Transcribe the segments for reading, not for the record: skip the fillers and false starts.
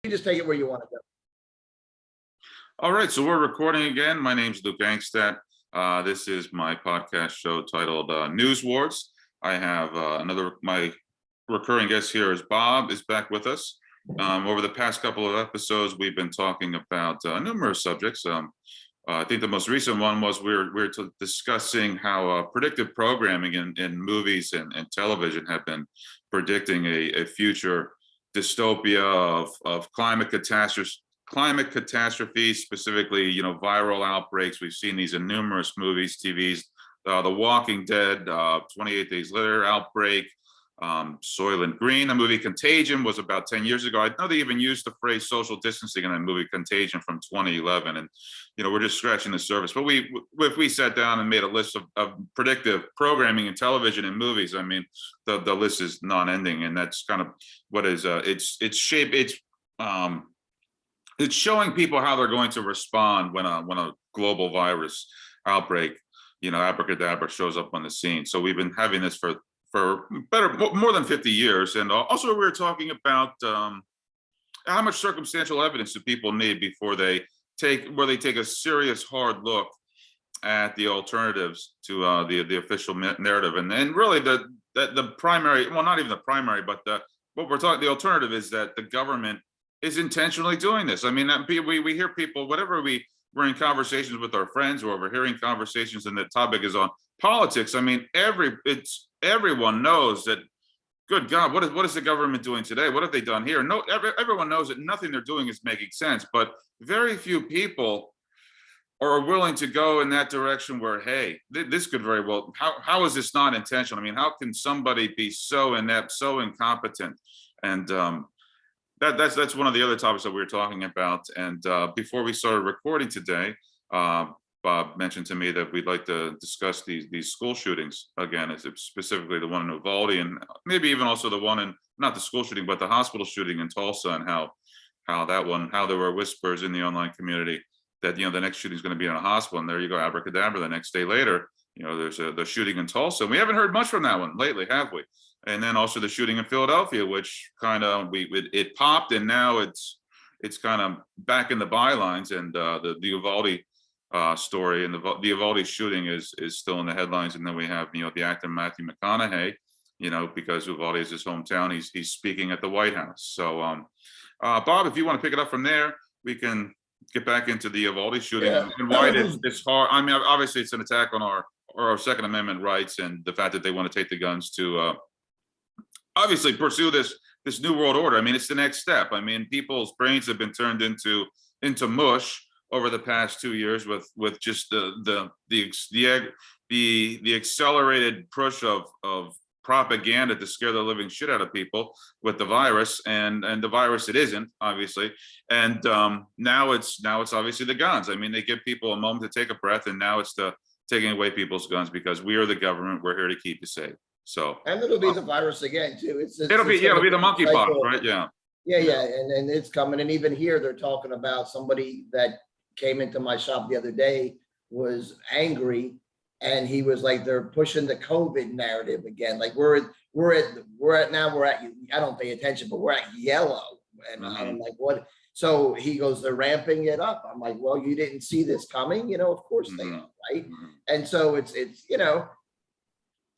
You just take it where you want to go. All right, so we're recording again. My name's Luke Angstadt. This is my podcast show titled News Wars. I have my recurring guest here is Bob is back with us. Over the past couple of episodes, we've been talking about numerous subjects. I think the most recent one was we were discussing how predictive programming in movies and television have been predicting a future dystopia of climate catastrophes, specifically, viral outbreaks. We've seen these in numerous movies, TVs, The Walking Dead, 28 Days Later outbreak, Soylent Green. The movie Contagion was about 10 years ago. I know they even used the phrase social distancing in that movie Contagion from 2011. And, we're just scratching the surface. But if we sat down and made a list of predictive programming in television and movies, I mean, the list is non-ending. And that's kind of what is, it's showing people how they're going to respond when a global virus outbreak, abracadabra shows up on the scene. So we've been having this for more than 50 years. And also we were talking about how much circumstantial evidence do people need before they take a serious hard look at the alternatives to the official narrative. And really the primary, well, not even the primary, but what we're talking, the alternative is that the government is intentionally doing this. I mean, we hear people, whatever we're in conversations with our friends, or we're hearing conversations and the topic is on politics. I mean, everyone knows that, good God, what is the government doing today? What have they done here? No, everyone knows that nothing they're doing is making sense, but very few people are willing to go in that direction where, hey, this could very well, how is this not intentional? I mean, how can somebody be so inept, so incompetent? And that's one of the other topics that we were talking about. And before we started recording today, Bob mentioned to me that we'd like to discuss these school shootings again, as specifically the one in Uvalde, and maybe even also the one in, not the school shooting, but the hospital shooting in Tulsa, and how there were whispers in the online community that, the next shooting is going to be in a hospital, and there you go, abracadabra, the next day later, there's the shooting in Tulsa. And we haven't heard much from that one lately, have we? And then also the shooting in Philadelphia, which kind of it popped, and now it's kind of back in the bylines. And the Uvalde story and the Uvalde shooting is still in the headlines. And then we have the actor Matthew McConaughey, because Uvalde is his hometown. He's speaking at the White House. So Bob, if you want to pick it up from there, we can get back into the Uvalde shooting. Yeah. And why it's hard. I mean, obviously it's an attack on our Second Amendment rights, and the fact that they want to take the guns to obviously pursue this new world order. I mean, it's the next step. I mean, people's brains have been turned into mush over the past 2 years with just the accelerated push of propaganda to scare the living shit out of people with the virus, and the virus it isn't, obviously. And now it's obviously the guns. I mean, they give people a moment to take a breath, and now it's taking away people's guns, because we are the government. We're here to keep you safe. So, and it'll be the virus again too. It'll be the monkeypox, right? Yeah. And it's coming. And even here, they're talking about somebody that came into my shop the other day was angry, and he was like, they're pushing the COVID narrative again. Like we're at I don't pay attention, but we're at yellow, and I'm like, what? So he goes, they're ramping it up. I'm like, well, you didn't see this coming, of course they are, right? And so it's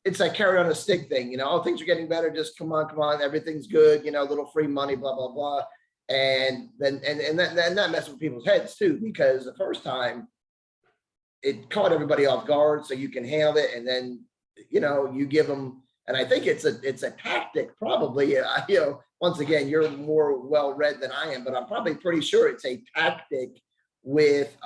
it's that carrot on a stick thing, oh, things are getting better, just come on, everything's good, little free money, blah, blah, blah. And then that messes with people's heads too, because the first time it caught everybody off guard, so you can handle it. And then, you give them, and I think it's a tactic, probably, once again, you're more well-read than I am, but I'm probably pretty sure it's a tactic with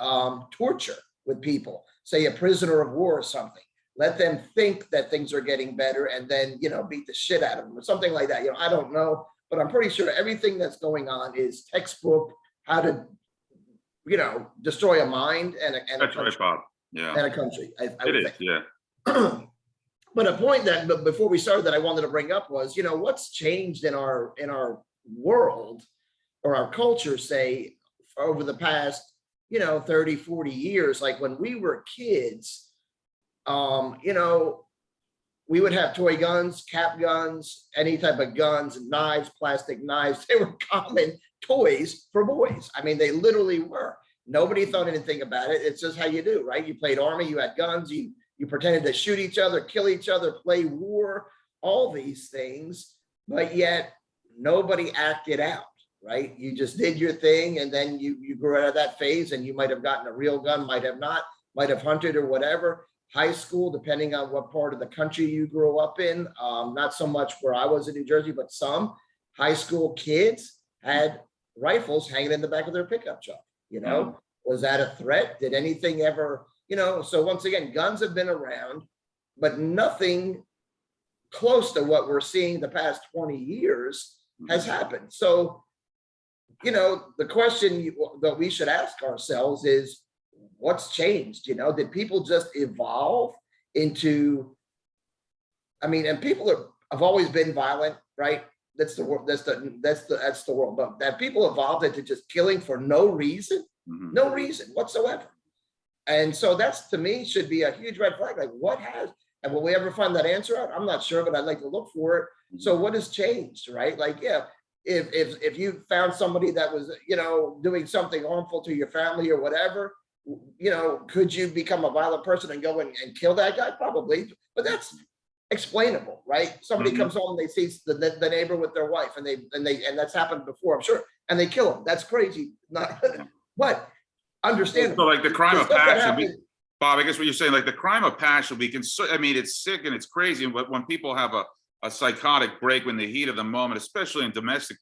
torture with people, say a prisoner of war or something. Let them think that things are getting better, and then, beat the shit out of them or something like that. I don't know, but I'm pretty sure everything that's going on is textbook how to, destroy a mind and a country. Right, Bob. Yeah. And a country. It is, yeah. But a point that, before we started, that I wanted to bring up was, what's changed in our world or our culture, say, over the past, 30, 40 years. Like when we were kids, we would have toy guns, cap guns, any type of guns, knives, plastic knives. They were common. toys for boys. I mean, they literally were. Nobody thought anything about it. It's just how you do, right? You played army, you had guns, you pretended to shoot each other, kill each other, play war, all these things, but yet nobody acted out, right? You just did your thing, and then you grew out of that phase, and you might have gotten a real gun, might have not, might have hunted or whatever. High school, depending on what part of the country you grew up in, not so much where I was in New Jersey, but some high school kids had rifles hanging in the back of their pickup truck. You know, was that a threat? Did anything ever, you know? So once again, guns have been around, but nothing close to what we're seeing the past 20 years has happened. So, you know, the question that we should ask ourselves is, what's changed? You know, did people just evolve into, I mean, and people have always been violent, right? That's the world. That's the world. But that people evolved into just killing for no reason, no reason whatsoever. And so that's, to me, should be a huge red flag. Like, what has, and will we ever find that answer out? I'm not sure, but I'd like to look for it. So what has changed, right? Like, yeah, if you found somebody that was, you know, doing something harmful to your family or whatever, you know, could you become a violent person and go and kill that guy? Probably, but that's explainable, right? Somebody comes home, they see the neighbor with their wife, and that's happened before, I'm sure, and they kill him. That's crazy. Not, but understandable. So like the crime of passion, Bob, I guess what you're saying, like the crime of passion, I mean, it's sick and it's crazy. But when people have a psychotic break in the heat of the moment, especially in domestic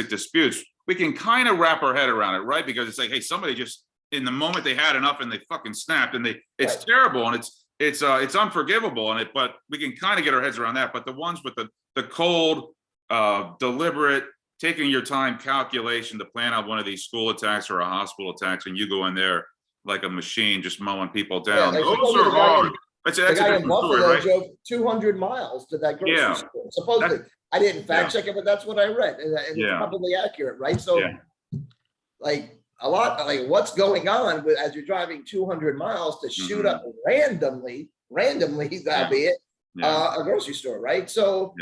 disputes, we can kind of wrap our head around it, right? Because it's like, hey, somebody just, in the moment they had enough and they fucking snapped, and it's terrible, and it's unforgivable, but we can kind of get our heads around that. But the ones with the cold, deliberate, taking your time calculation to plan out one of these school attacks or a hospital attacks, and you go in there like a machine just mowing people down. Yeah, those are hard. That's a different story, right? Drove 200 miles to that grocery store. Supposedly, I didn't fact check it, but that's what I read, and it's probably accurate, right? So, like, a lot, like, what's going on with, as you're driving 200 miles to shoot up randomly, albeit a grocery store, right? So,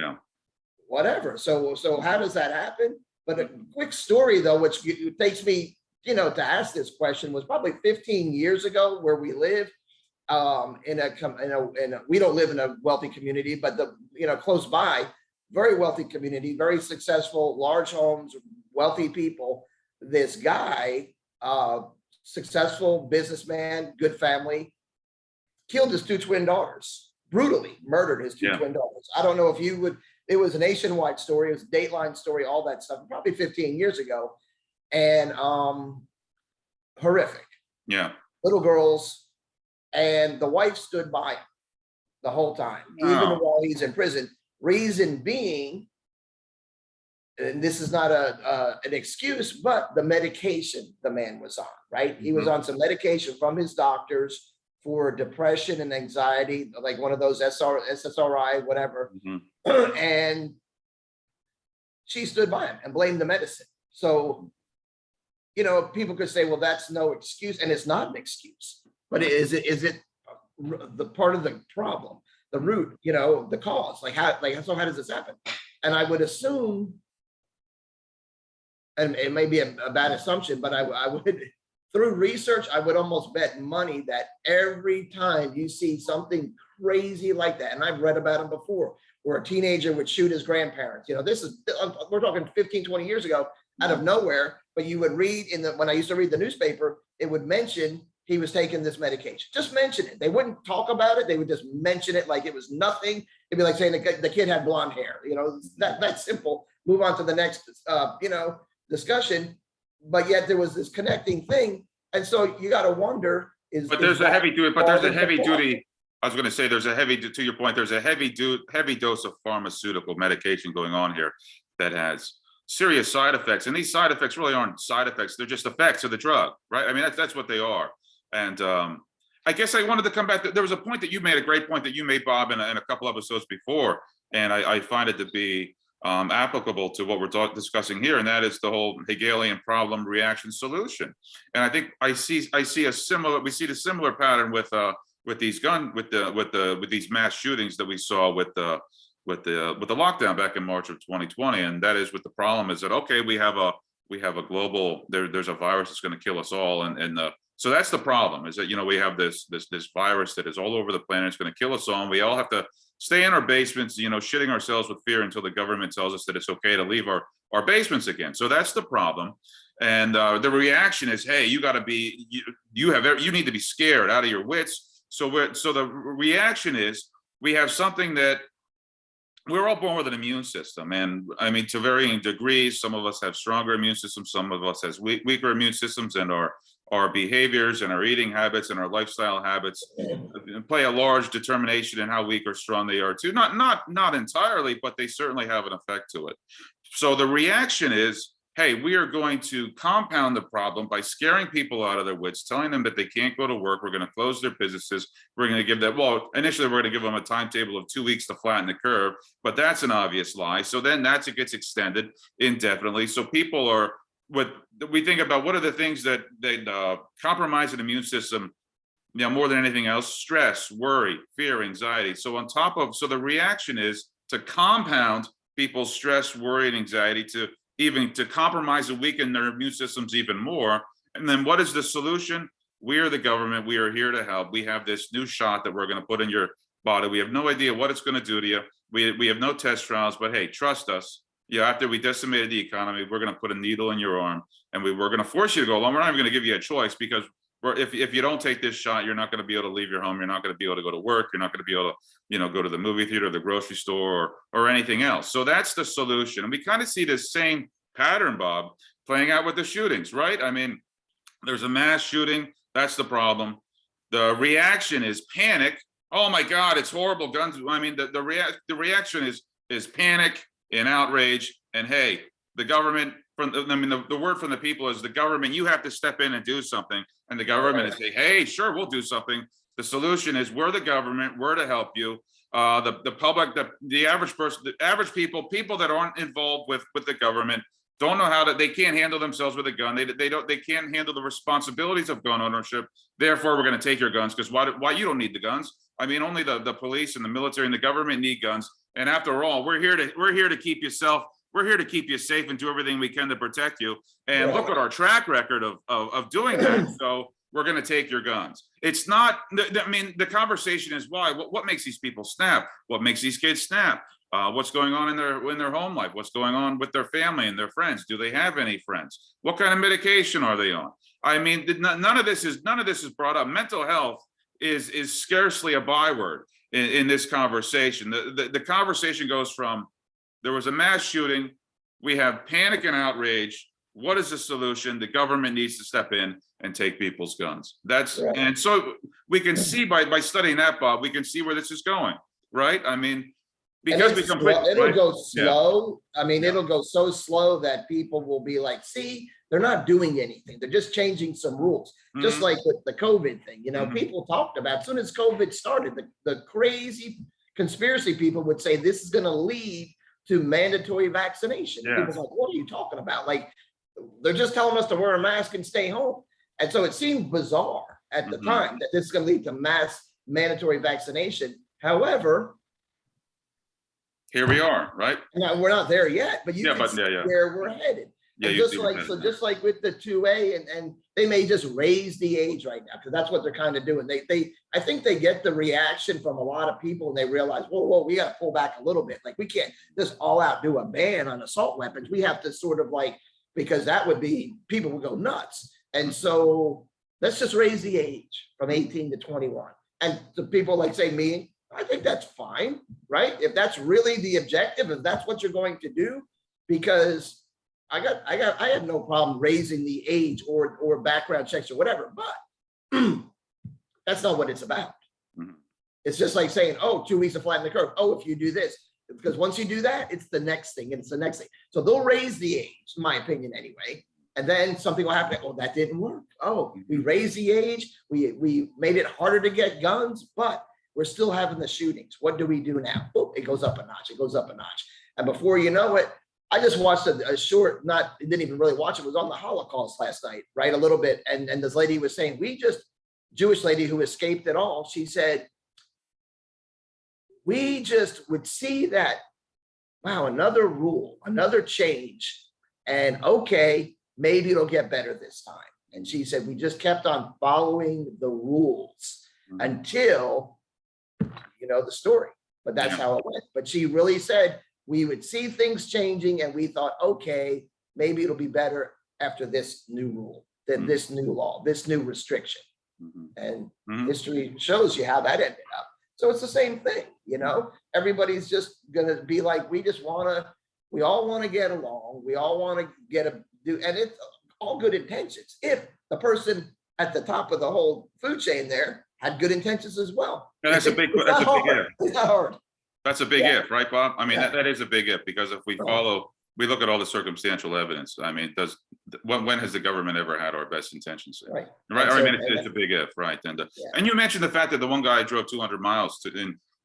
whatever. So how does that happen? But a quick story, though, which takes me, you know, to ask this question, was probably 15 years ago, where we live. We don't live in a wealthy community, but close by, very wealthy community, very successful, large homes, wealthy people. This guy, successful businessman, good family, killed his two twin daughters, brutally murdered his two twin daughters. I don't know if you would, it was a nationwide story, it was a Dateline story, all that stuff, probably 15 years ago. And horrific. Yeah. Little girls. And the wife stood by him the whole time, even while he's in prison. Reason being, and this is not an excuse, but the medication the man was on, right? He was on some medication from his doctors for depression and anxiety, like one of those SSRI, whatever. And she stood by him and blamed the medicine. So, you know, people could say, well, that's no excuse, and it's not an excuse. But is it the part of the problem, the root, you know, the cause? Like how does this happen? And I would assume, and it may be a bad assumption, but I would, through research, I would almost bet money that every time you see something crazy like that, and I've read about them before, where a teenager would shoot his grandparents, you know, we're talking 15, 20 years ago, out of nowhere, but you would read when I used to read the newspaper, it would mention he was taking this medication. Just mention it. They wouldn't talk about it. They would just mention it like it was nothing. It'd be like saying the kid had blonde hair. You know, that's simple. Move on to the next, discussion. But yet there was this connecting thing, and so you got to wonder But there's a heavy duty. I was going to say there's a heavy. To your point, there's a heavy dose of pharmaceutical medication going on here that has serious side effects, and these side effects really aren't side effects. They're just effects of the drug, right? I mean, that's what they are. And I guess I wanted to come back. There was a point that you made, a great point that you made, Bob, in a couple episodes before, and I find it to be applicable to what we're discussing here, and that is the whole Hegelian problem, reaction, solution. And I think we see the similar pattern with these mass shootings that we saw with with the lockdown back in March of 2020, and that is with the problem is that, okay, we have a global, there's a virus that's going to kill us all, and so that's the problem, is that, you know, we have this virus that is all over the planet. It's going to kill us all, and we all have to stay in our basements, you know, shitting ourselves with fear until the government tells us that it's okay to leave our basements again. So that's the problem. And the reaction is, hey, you got to be, you need to be scared out of your wits. So the reaction is, we have something that we're all born with an immune system, and I mean, to varying degrees, some of us have stronger immune systems, some of us has weaker immune systems, and our behaviors and our eating habits and our lifestyle habits play a large determination in how weak or strong they are too. Not entirely, but they certainly have an effect to it. So the reaction is, hey, we are going to compound the problem by scaring people out of their wits, telling them that they can't go to work. We're going to close their businesses. We're going to give them, well, initially we're going to give them a timetable of 2 weeks to flatten the curve, but that's an obvious lie. So then it gets extended indefinitely. So people are, what we think about, what are the things that compromise an immune system, you know, more than anything else? Stress, worry, fear, anxiety. So the reaction is to compound people's stress, worry, and anxiety, to compromise and weaken their immune systems even more. And then what is the solution? We are the government. We are here to help. We have this new shot that we're going to put in your body. We have no idea what it's going to do to you. We have no test trials, but hey, trust us. Yeah, after we decimated the economy, we're going to put a needle in your arm, and we're going to force you to go along. We're not even going to give you a choice, because if you don't take this shot, you're not going to be able to leave your home. You're not going to be able to go to work. You're not going to be able to, you know, go to the movie theater, the grocery store, or anything else. So that's the solution. And we kind of see this same pattern, Bob, playing out with the shootings, right? I mean, there's a mass shooting. That's the problem. The reaction is panic. Oh my God, it's horrible, guns. I mean, the reaction is panic and outrage. And hey, the government, the word from the people is, the government, you have to step in and do something. And the government is saying, hey, sure, we'll do something. The solution is, we're the government, we're to help you. The public, the average person, the average people that aren't involved with the government don't know they can't handle themselves with a gun. They can't handle the responsibilities of gun ownership. Therefore, we're going to take your guns, because why you don't need the guns? I mean, only the police and the military and the government need guns. And after all, we're here to keep yourself. We're here to keep you safe and do everything we can to protect you. And look at our track record of doing that. So we're going to take your guns. It's not, I mean, the conversation is why. What makes these people snap? What makes these kids snap? What's going on in their home life? What's going on with their family and their friends? Do they have any friends? What kind of medication are they on? I mean, none of this is brought up. Mental health is scarcely a byword in this conversation. The conversation goes from, there was a mass shooting, we have panic and outrage. What is the solution? The government needs to step in and take people's guns. That's right. And so we can see by studying that, Bob, we can see where this is going, right? I mean, because it'll go slow. Yeah. I mean, it'll go so slow that people will be like, see, they're not doing anything. They're just changing some rules. Just like with the COVID thing, you know, people talked about, as soon as COVID started, the crazy conspiracy people would say this is going to lead to mandatory vaccination. Yeah. People like, what are you talking about? Like, they're just telling us to wear a mask and stay home. And so it seemed bizarre at the time that this is going to lead to mass mandatory vaccination. However, here we are, right? Now, we're not there yet, but you can see where we're headed. Yeah, just like with the 2A, and they may just raise the age right now, because that's what they're kind of doing. I think they get the reaction from a lot of people, and they realize, whoa, we got to pull back a little bit. Like, we can't just all out do a ban on assault weapons. We have to sort of like, because that would be, people would go nuts. And so let's just raise the age from 18 to 21. And the people like say me, I think that's fine, right? If that's really the objective, if that's what you're going to do, because I have no problem raising the age or background checks or whatever, but that's not what it's about. It's just like saying, oh, 2 weeks to flatten the curve. Oh, if you do this, because once you do that, it's the next thing, and it's the next thing. So they'll raise the age, in my opinion, anyway. And then something will happen. Oh, that didn't work. Oh, we raised the age. We made it harder to get guns, but we're still having the shootings. What do we do now? Oh, it goes up a notch. It goes up a notch. And before you know it, I just watched a short, didn't even really watch it. It was on the Holocaust last night, right? A little bit. And this lady was saying, Jewish lady who escaped it all. She said, we just would see that, wow, another rule, another change. And okay, maybe it'll get better this time. And she said, we just kept on following the rules until, the story. But that's how it went. But she really said we would see things changing and we thought, okay, maybe it'll be better after this new rule, this new law, this new restriction. And history shows you how that ended up. So it's the same thing, everybody's just gonna be like, we all want to get along. We all want to and it's all good intentions. If the person at the top of the whole food chain there had good intentions as well. And that's a big if. It's not hard. That's a big if, right, Bob? I mean, that is a big if, because if we look at all the circumstantial evidence. I mean, when has the government ever had our best intentions? Right. Right. I mean, it's a big if, right? And you mentioned the fact that the one guy drove 200 miles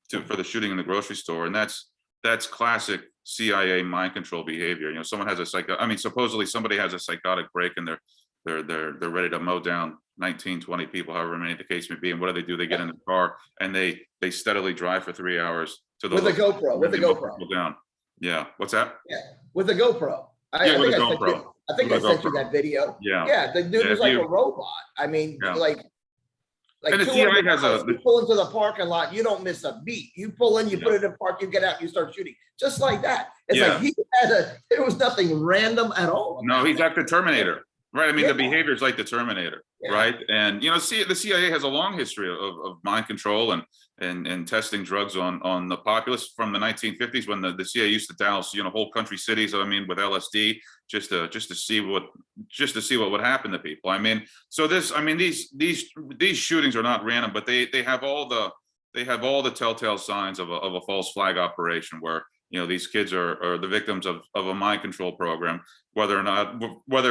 for the shooting in the grocery store, and that's classic CIA mind control behavior. Someone has supposedly somebody has a psychotic break and they're ready to mow down 19, 20 people, however many the case may be. And what do? They get in the car and they steadily drive for 3 hours to the with a GoPro. Down. Yeah. What's that? Yeah. With a GoPro. I think I sent you that video. Yeah. Yeah. The dude was like a robot. I mean, like and the CIA has you pull into the parking lot, you don't miss a beat. You pull in, you put it in park, you get out, you start shooting. Just like that. It's like there was nothing random at all. No, he's like the Terminator. Right. I mean, the behavior is like the Terminator. Right. And, the CIA has a long history of mind control and testing drugs on the populace from the 1950s, when the CIA used to douse, whole country cities, with LSD just to see what would happen to people. I mean, so these shootings are not random, but they have all the telltale signs of a false flag operation where, these kids are the victims of a mind control program, whether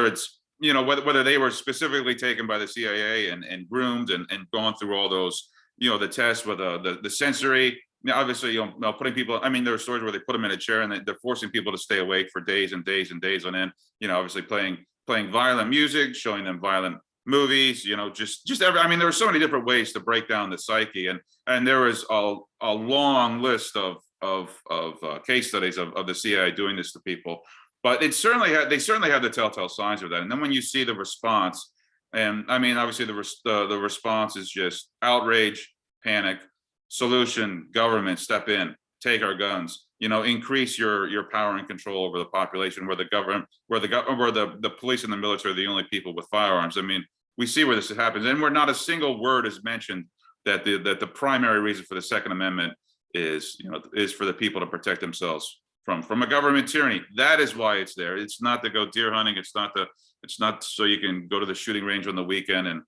it's whether they were specifically taken by the CIA and groomed and gone through all those, the tests with the sensory, obviously, putting people, there are stories where they put them in a chair and they're forcing people to stay awake for days and days and days on end, obviously playing violent music, showing them violent movies, just every, there were so many different ways to break down the psyche. And there was a long list of case studies of the CIA doing this to people. But they certainly have the telltale signs of that. And then when you see the response, and obviously the response is just outrage, panic, solution, government, step in, take our guns, increase your power and control over the population, where the police and the military are the only people with firearms. We see where this happens, and where not a single word is mentioned that the primary reason for the Second Amendment is for the people to protect themselves from a government tyranny. That is why it's there. It's not to go deer hunting. It's not so you can go to the shooting range on the weekend and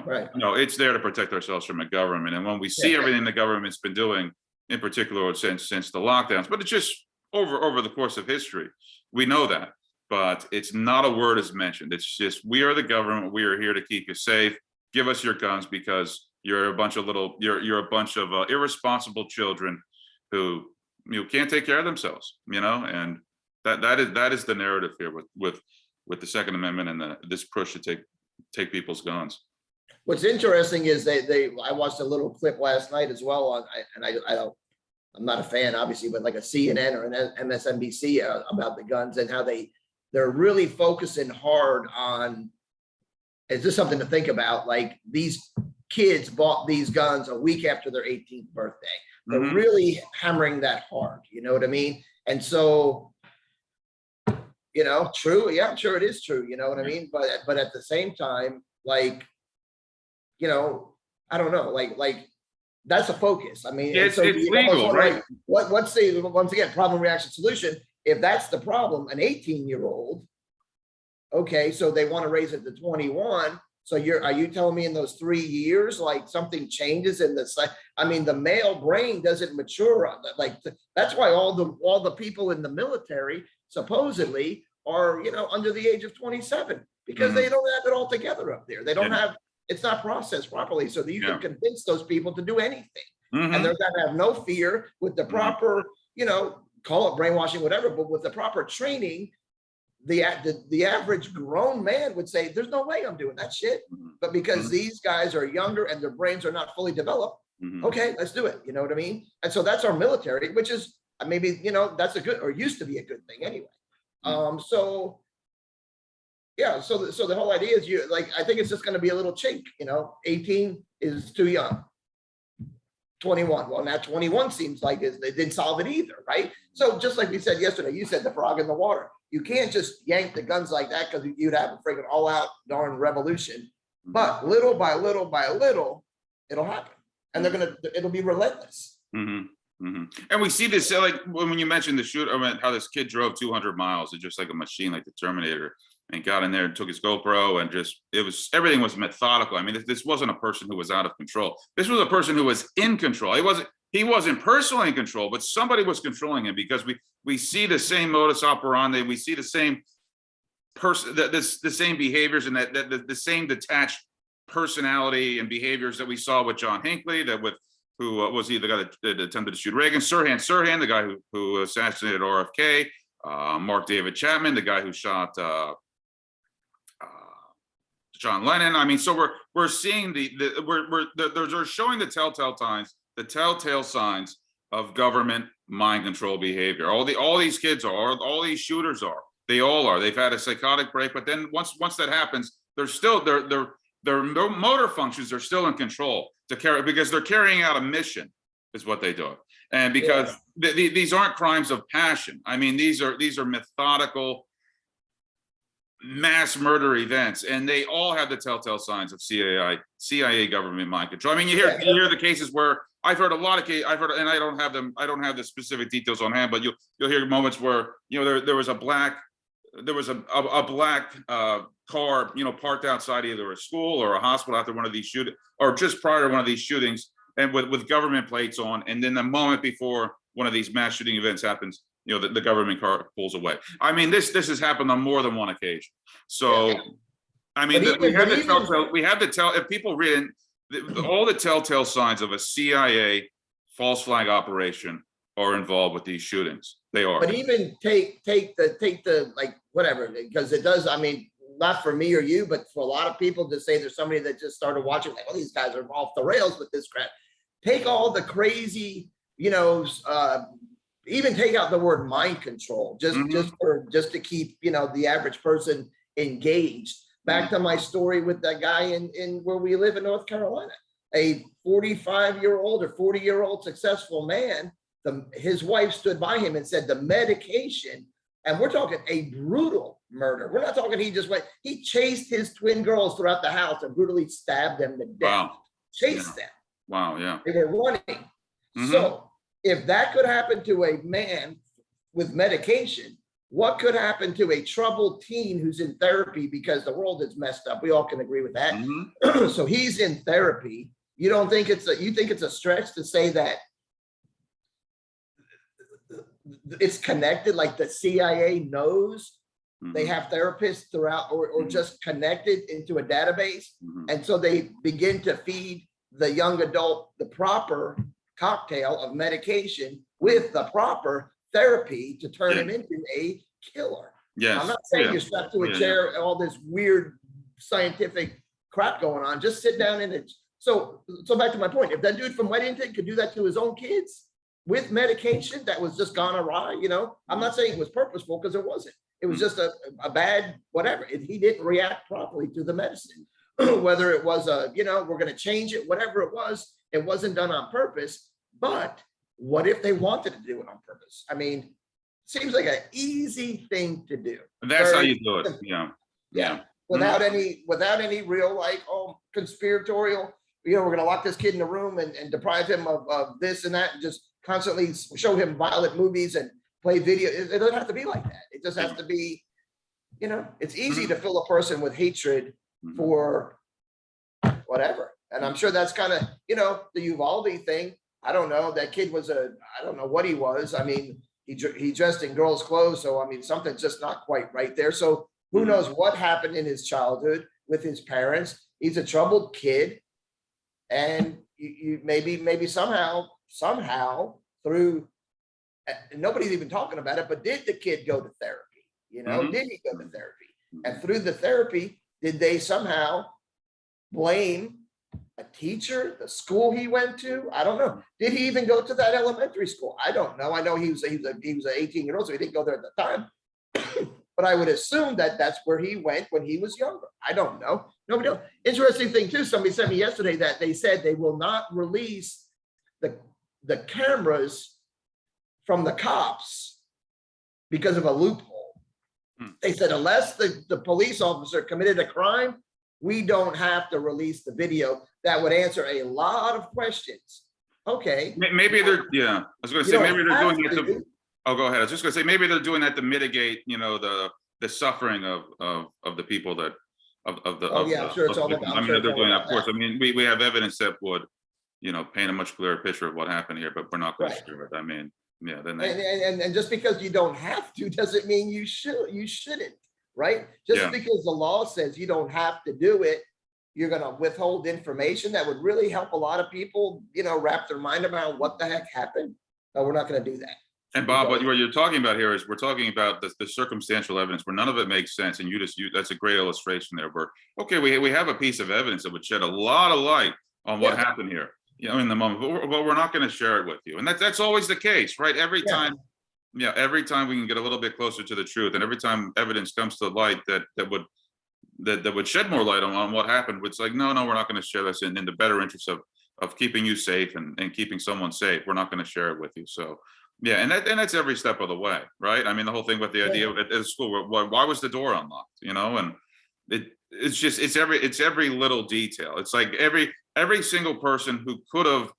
right. No, it's there to protect ourselves from a government. And when we see everything the government's been doing, in particular since the lockdowns, but it's just over the course of history, we know that. But it's not a word is mentioned. It's just, we are the government. We are here to keep you safe. Give us your guns because you're a bunch of irresponsible children who can't take care of themselves, and that is the narrative here with the Second Amendment and this push to take people's guns. What's interesting is I watched a little clip last night as well I'm not a fan obviously, but like a CNN or an MSNBC about the guns and how they're really focusing hard on, is this something to think about? Like, these kids bought these guns a week after their 18th birthday. They're really hammering that hard, you know what I mean? And so, true. Yeah, I'm sure it is true. You know what I mean? But at the same time, I don't know, like that's a focus. It's legal, right? What's the, once again, problem, reaction, solution? If that's the problem, an 18-year-old, okay, so they want to raise it to 21. So are you telling me in those 3 years, like, something changes in the male brain doesn't mature. That's why all the people in the military supposedly are, under the age of 27, because they don't have it all together up there. They don't have, it's not processed properly. So that you can convince those people to do anything. And they're going to have no fear with the proper, call it brainwashing, whatever, but with the proper training, the average grown man would say, there's no way I'm doing that shit. But because these guys are younger and their brains are not fully developed, Mhm. Okay, let's do it. You know what I mean? And so that's our military, which is maybe, that's a good, or used to be a good thing anyway. So yeah, so the whole idea is I think it's just going to be a little chink, 18 is too young. 21. Well, now 21 seems like they didn't solve it either, right? So just like we said yesterday, you said the frog in the water. You can't just yank the guns like that because you'd have a freaking all out darn revolution. But little by little by little, it'll happen. And it'll be relentless. And we see this, like when you mentioned the shoot, how this kid drove 200 miles, it's just like a machine, like the Terminator, and got in there and took his GoPro and everything was methodical. I mean, this wasn't a person who was out of control. This was a person who was in control. He wasn't personally in control, but somebody was controlling him, because we see the same modus operandi. We see the same person, the same behaviors, and the same detached personality and behaviors that we saw with John Hinckley, who was he, the guy that attempted to shoot Reagan, Sirhan, the guy who assassinated RFK, Mark David Chapman, the guy who shot John Lennon. I mean, so we're seeing they're showing the telltale signs of government mind control behavior. All these kids all these shooters they all are. They've had a psychotic break, but then once that happens, their motor functions are still in control because they're carrying out a mission, is what they do. And because these aren't crimes of passion. I mean, these are methodical mass murder events, and they all have the telltale signs of CIA government mind control. I mean, you hear the cases where I've heard a lot of cases. And I don't have the specific details on hand, but you'll hear moments where there was a black car parked outside either a school or a hospital after one of these shootings, or just prior to one of these shootings, and with government plates on, and then the moment before one of these mass shooting events happens, the government car pulls away. I mean, this has happened on more than one occasion. So, I mean, we have to tell if people read all the telltale signs of a CIA false flag operation are involved with these shootings. They are. But even take the like whatever, because it does. I mean, not for me or you, but for a lot of people to say there's somebody that just started watching, like, oh, these guys are off the rails with this crap. Take all the crazy, even take out the word mind control, just to keep the average person engaged. Back to my story with that guy in where we live in North Carolina, a 45-year-old or 40-year-old successful man. His wife stood by him and said the medication, and we're talking a brutal murder. We're not talking he chased his twin girls throughout the house and brutally stabbed them to death. Wow. Chased them. Wow, yeah. They were running. So if that could happen to a man with medication, what could happen to a troubled teen who's in therapy because the world is messed up? We all can agree with that. So he's in therapy. You don't think you think it's a stretch to say that it's connected, like the CIA knows they have therapists throughout, or just connected into a database. And so they begin to feed the young adult the proper cocktail of medication with the proper therapy to turn him into a killer. Yes. I'm not saying you're strapped to a chair, all this weird scientific crap going on. Just sit down and so back to my point. If that dude from Weddington could do that to his own kids with medication that was just gone awry, I'm not saying it was purposeful, because it wasn't. It was just a bad whatever. He didn't react properly to the medicine. Whether it was we're going to change it, whatever it wasn't done on purpose. But what if they wanted to do it on purpose? I mean, seems like an easy thing to do. That's how you do it. Yeah. Without any real conspiratorial, we're going to lock this kid in a room and deprive him of this and that, and just constantly show him violent movies and play video. It doesn't have to be like that. It just has to be, it's easy to fill a person with hatred for whatever. And I'm sure that's kind of, the Uvalde thing. I don't know. That kid I don't know what he was. I mean, he dressed in girls' clothes. So, I mean, something's just not quite right there. So who knows what happened in his childhood with his parents. He's a troubled kid. And you maybe somehow through, nobody's even talking about it, but did the kid go to therapy? Did he go to therapy? And through the therapy, did they somehow blame a teacher, the school he went to. I don't know. Did he even go to that elementary school? I don't know. I know he was an 18-year-old, so he didn't go there at the time. But I would assume that that's where he went when he was younger. I don't know. Nobody knows. Interesting thing too, somebody sent me yesterday that they said they will not release the cameras from the cops because of a loophole. They said unless the police officer committed a crime, we don't have to release the video. That would answer a lot of questions. Okay. Maybe they're, yeah, I was gonna You say, don't maybe they're have doing it to. to, oh, go ahead. I was just gonna say, maybe they're doing that to mitigate, you know, the suffering of the people that, of the. Oh, yeah, I'm sure it's all about- I I'm mean, sure it's they're all doing, about of course, that. I mean, we have evidence that would, you know, paint a much clearer picture of what happened here, but we're not gonna Right. share it. I mean, yeah, then And just because you don't have to doesn't mean you shouldn't, right? Just Yeah. because the law says you don't have to do it, you're gonna withhold information that would really help a lot of people, you know, wrap their mind around what the heck happened. No, we're not gonna do that. And Bob, what you're talking about here is we're talking about the circumstantial evidence where none of it makes sense. And that's a great illustration there where, okay, we have a piece of evidence that would shed a lot of light on what Yeah. happened here, you know, in the moment, but we're not going to share it with you. And that's always the case, right? Every Yeah. time, yeah, every time we can get a little bit closer to the truth, and every time evidence comes to light that would shed more light on what happened, it's like, no, we're not going to share this in the better interest of keeping you safe and keeping someone safe. We're not going to share it with you. So yeah, and that's every step of the way, right? I mean, the whole thing with the idea at the school, why was the door unlocked? You know, and it's every little detail. It's like every single person who could have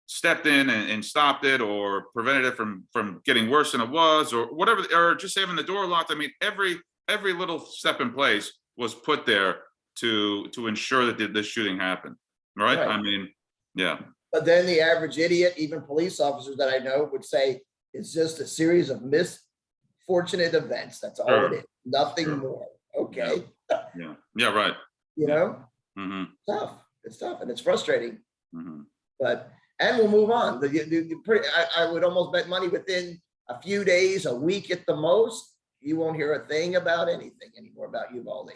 stepped in and stopped it or prevented it from getting worse than it was, or whatever, or just having the door locked. I mean, every little step in place was put there to ensure that this shooting happened, right? Right. I mean, yeah. But then the average idiot, even police officers that I know, would say it's just a series of misfortunate events. That's all it is. Nothing more. Okay. Yeah, right. You know, Mm-hmm. It's tough and it's frustrating. Mm-hmm. But, and we'll move on. I would almost bet money within a few days, a week at the most, you won't hear a thing about anything anymore about Uvalde.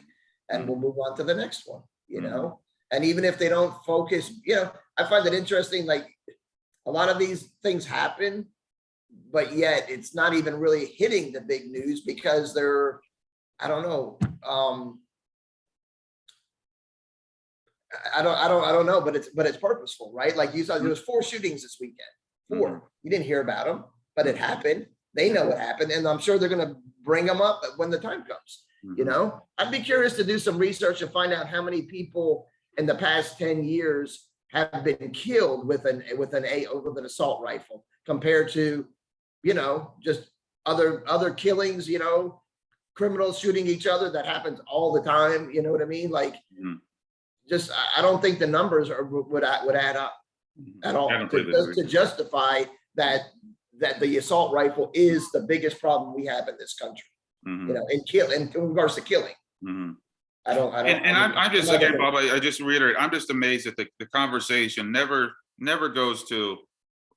And we'll move on to the next one, you know? And even if they don't focus, you know, I find it interesting, like a lot of these things happen, but yet it's not even really hitting the big news because they're, I don't know. I don't know, but it's purposeful, right? Like you saw, there was 4 shootings this weekend. 4. You didn't hear about them, but it happened. They know what happened, and I'm sure they're going to bring them up when the time comes. You know, I'd be curious to do some research and find out how many people in the past 10 years have been killed with an assault rifle compared to, you know, just other killings, you know, criminals shooting each other. That happens all the time. You know what I mean? Like, just I don't think the numbers would add up at all to justify that the assault rifle is the biggest problem we have in this country. You know, in regards to killing. I don't. And I'm just, again, Bob, I just reiterate, I'm just amazed that the conversation never goes to,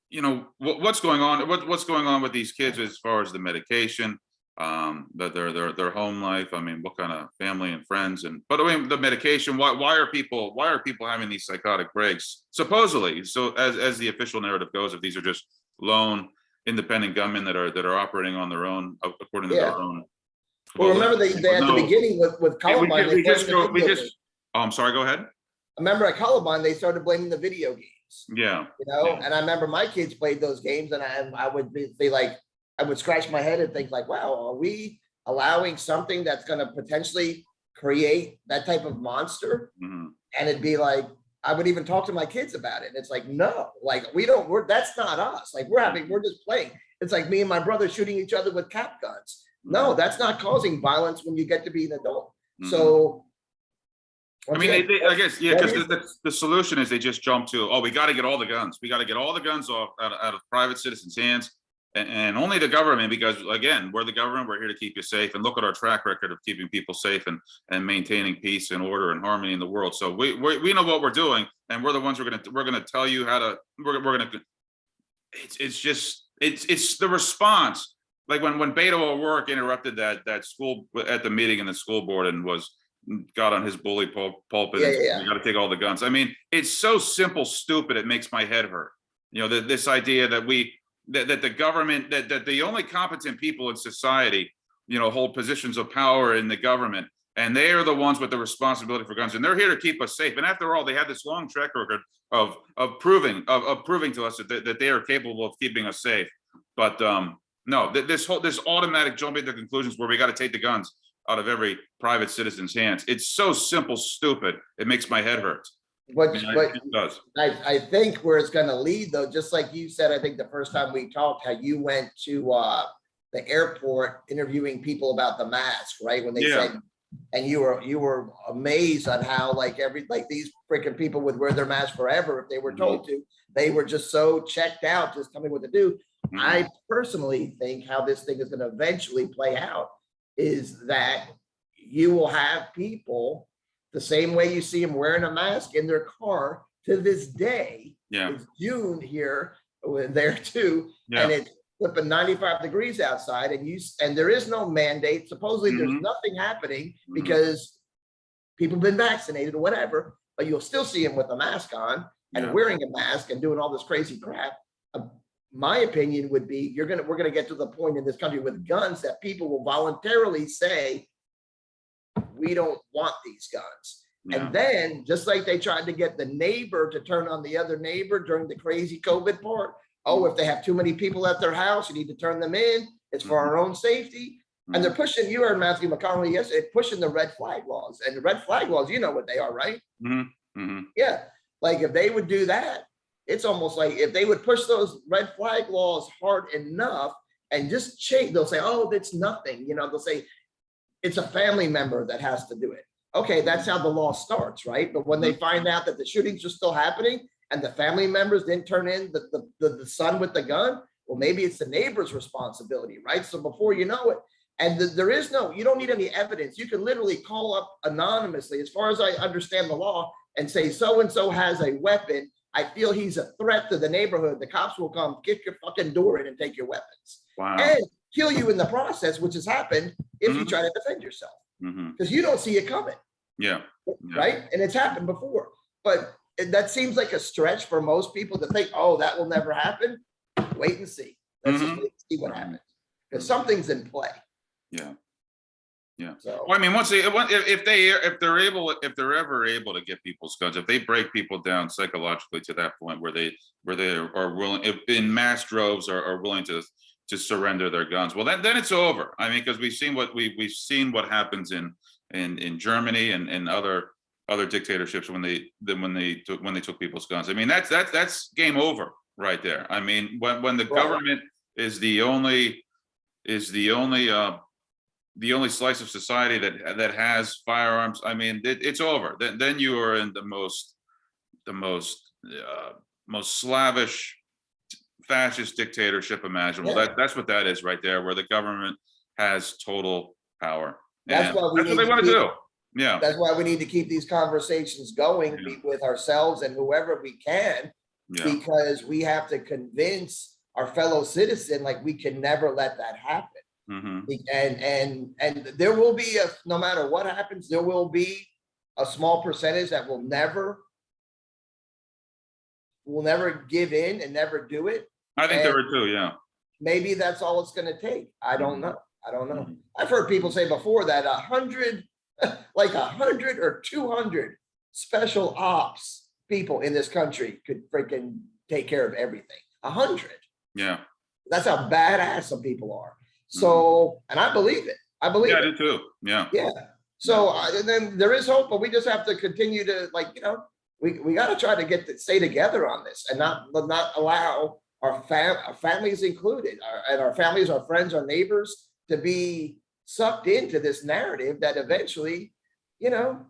you know, what's going on, what's going on with these kids as far as the medication, their home life. I mean, what kind of family and friends, but I mean, the medication, why are people having these psychotic breaks? Supposedly, so as the official narrative goes, if these are just lone independent gunmen that are operating on their own, according to their own. Well, remember they at the beginning with Columbine. Oh, I'm sorry. Go ahead. I remember at Columbine they started blaming the video games. Yeah. You know, and I remember my kids played those games, and I would be like, I would scratch my head and think like, wow, are we allowing something that's going to potentially create that type of monster? And it'd be like, I would even talk to my kids about it. And it's like, no, like that's not us. Like we're just playing. It's like me and my brother shooting each other with cap guns. No, that's not causing violence when you get to be an adult. So, I mean, I guess, yeah, because the solution is they just jump to, oh, we got to get all the guns. We got to get all the guns off out of private citizens' hands, and only the government, because again, we're the government. We're here to keep you safe, and look at our track record of keeping people safe and maintaining peace and order and harmony in the world. So we know what we're doing, and we're the ones we're gonna tell you how to. We're gonna. It's the response. Like when Beto O'Rourke interrupted that school at the meeting in the school board and was got on his bully pulpit Yeah, and yeah, said, yeah. we got to take all the guns. I mean, it's so simple, stupid. It makes my head hurt. You know, this idea that that the government, that the only competent people in society, you know, hold positions of power in the government, and they are the ones with the responsibility for guns, and they're here to keep us safe. And after all, they have this long track record of proving to us that they are capable of keeping us safe. But no, this automatic jumping to conclusions where we got to take the guns out of every private citizen's hands. It's so simple, stupid. It makes my head hurt. But, It does. I think where it's going to lead, though, just like you said, I think the first time we talked, how you went to the airport interviewing people about the mask, right? When they said, and you were amazed on how like these freaking people would wear their mask forever if they were told to. They were just so checked out, just telling me what to do. I personally think how this thing is going to eventually play out is that you will have people the same way you see them wearing a mask in their car to this day. Yeah. It's June here, there too, and it's flipping 95 degrees outside, and there is no mandate. Supposedly there's nothing happening because people have been vaccinated or whatever, but you'll still see them with a mask on and wearing a mask and doing all this crazy crap. My opinion would be we're gonna get to the point in this country with guns that people will voluntarily say, we don't want these guns. And then just like they tried to get the neighbor to turn on the other neighbor during the crazy COVID part, oh, if they have too many people at their house, you need to turn them in. It's for our own safety. And they're pushing, you heard Matthew McConnell yesterday, pushing the red flag laws. And the red flag laws, you know what they are, right? Yeah, like if they would do that, it's almost like if they would push those red flag laws hard enough and just change, they'll say, oh, that's nothing. You know, they'll say it's a family member that has to do it. Okay, that's how the law starts, right? But when they find out that the shootings are still happening and the family members didn't turn in the son with the gun, well, maybe it's the neighbor's responsibility, right? So before you know it, and there is you don't need any evidence. You can literally call up anonymously, as far as I understand the law, and say, so-and-so has a weapon. I feel he's a threat to the neighborhood. The cops will come kick your fucking door in and take your weapons. Wow. And kill you in the process, which has happened if you try to defend yourself. Because you don't see it coming. Right? And it's happened before. But that seems like a stretch for most people to think, oh, that will never happen. Wait and see. Let's just wait and see what happens. Because something's in play. So, well, I mean, if they're ever able to get people's guns, if they break people down psychologically to that point where they are willing, if in mass droves are willing to surrender their guns, well, then it's over. I mean, because we've seen what happens in Germany and other dictatorships when they took people's guns. I mean, that's game over right there. I mean, when the government is the only slice of society that has firearms, I mean, it's over. Then you are in the most slavish fascist dictatorship imaginable. That's what that is right there, where the government has total power. That's what they want to do. Yeah. That's why we need to keep these conversations going with ourselves and whoever we can, because we have to convince our fellow citizen, like, we can never let that happen. And there will be no matter what happens, there will be a small percentage that will never give in and never do it. I think there are too, Maybe that's all it's going to take. I don't know. I've heard people say before that 100 or 200 special ops people in this country could freaking take care of everything. 100. Yeah. That's how badass some people are. So, and I believe it. I do too. Yeah. So then there is hope, but we just have to continue to, we got to try to stay together on this and not allow our families included, our families, our friends, our neighbors to be sucked into this narrative that eventually, you're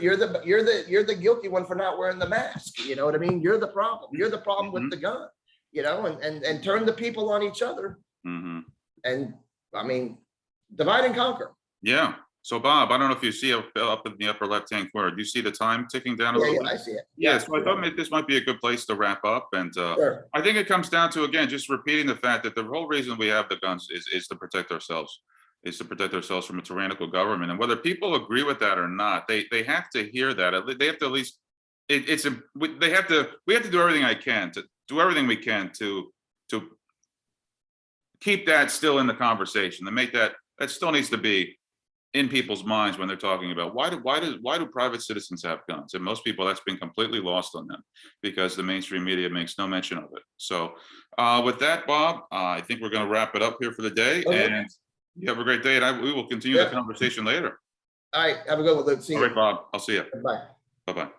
the guilty one for not wearing the mask. You know what I mean? You're the problem. You're the problem with the gun. And turn the people on each other. And I mean, divide and conquer. Yeah. So Bob, I don't know if you see up in the upper left-hand corner, do you see the time ticking down a little bit? I see it. Yeah. So I thought this might be a good place to wrap up. And I think it comes down to, again, just repeating the fact that the whole reason we have the guns is to protect ourselves. is to protect ourselves from a tyrannical government. And whether people agree with that or not, they have to hear that. They have to at least, we have to do everything we can to keep that still in the conversation, to make that still needs to be in people's minds when they're talking about why do private citizens have guns? And most people, that's been completely lost on them because the mainstream media makes no mention of it. So with that, Bob, I think we're going to wrap it up here for the day. Okay. And you have a great day, and we will continue the conversation later. All right, have a good one, Luke. See All you. right, Bob, I'll see you. Bye. Bye-bye.